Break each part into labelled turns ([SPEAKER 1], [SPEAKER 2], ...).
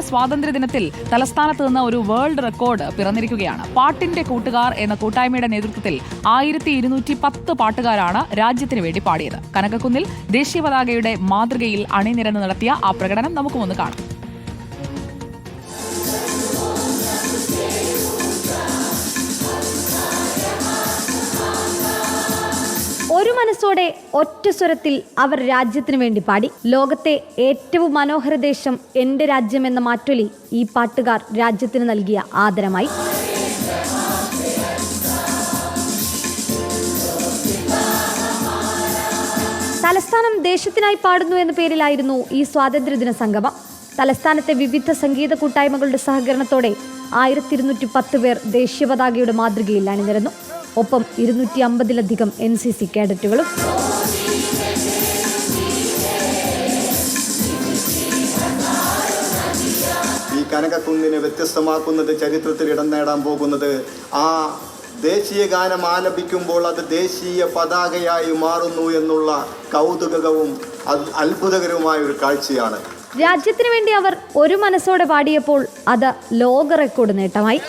[SPEAKER 1] സ്വാതന്ത്ര്യദിനത്തിൽ തലസ്ഥാനത്ത് നിന്ന് ഒരു വേൾഡ് റെക്കോർഡ് പിറന്നിരിക്കുകയാണ്. പാട്ടിന്റെ കൂട്ടുകാർ എന്ന കൂട്ടായ്മയുടെ നേതൃത്വത്തിൽ 1210 പാട്ടുകാരാണ് രാജ്യത്തിന് വേണ്ടി പാടിയത്. കനകക്കുന്നിൽ ദേശീയ പതാകയുടെ മാതൃകയിൽ അണിനിരന്ന് നടത്തിയ ആ പ്രകടനം നമുക്ക് ഒന്ന് കാണാം.
[SPEAKER 2] ഒരു മനസ്സോടെ ഒറ്റ സ്വരത്തിൽ അവർ രാജ്യത്തിനു വേണ്ടി പാടി. ലോകത്തെ ഏറ്റവും മനോഹര ദേശം എൻ്റെ രാജ്യം എന്ന മാറ്റൊലി ഈ പാട്ടുകാർ രാജ്യത്തിന് നൽകിയ ആദരമായി. തലസ്ഥാനം ദേശത്തിനായി പാടുന്നു എന്ന പേരിലായിരുന്നു ഈ സ്വാതന്ത്ര്യദിന സംഗമം. തലസ്ഥാനത്തെ വിവിധ സംഗീത കൂട്ടായ്മകളുടെ സഹകരണത്തോടെ 1210 പേർ ദേശീയ പതാകയുടെ മാതൃകയിൽ അണിനിരന്നു. ഒപ്പം 250-ലധികം NCC കേഡറ്റുകളും.
[SPEAKER 3] ഈ കനകക്കുന്നിനെ വ്യത്യസ്തമാക്കുന്നത്, ചരിത്രത്തിൽ ഇടം നേടാൻ പോകുന്നത്, ആ ദേശീയ ഗാനം ആലപിക്കുമ്പോൾ അത് ദേശീയ പതാകയായി മാറുന്നു എന്നുള്ള കൗതുകവും അത്ഭുതകരവുമായ ഒരു കാഴ്ചയാണ്.
[SPEAKER 2] രാജ്യത്തിന് വേണ്ടി അവർ ഒരു മനസ്സോടെ പാടിയപ്പോൾ അത് ലോക റെക്കോർഡ് നേട്ടമായി.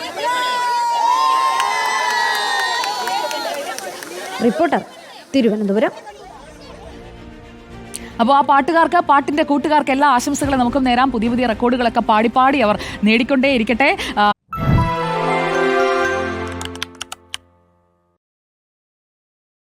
[SPEAKER 2] റിപ്പോർട്ടർ, തിരുവനന്തപുരം.
[SPEAKER 1] അപ്പോൾ ആ പാട്ടുകാർക്ക്, പാട്ടിന്റെ കൂട്ടുകാർക്ക് എല്ലാ ആശംസകളും നമുക്കും നേരാം. പുതിയ പുതിയ റെക്കോർഡുകളൊക്കെ പാടി അവർ നേടിക്കൊണ്ടേ ഇരിക്കട്ടെ.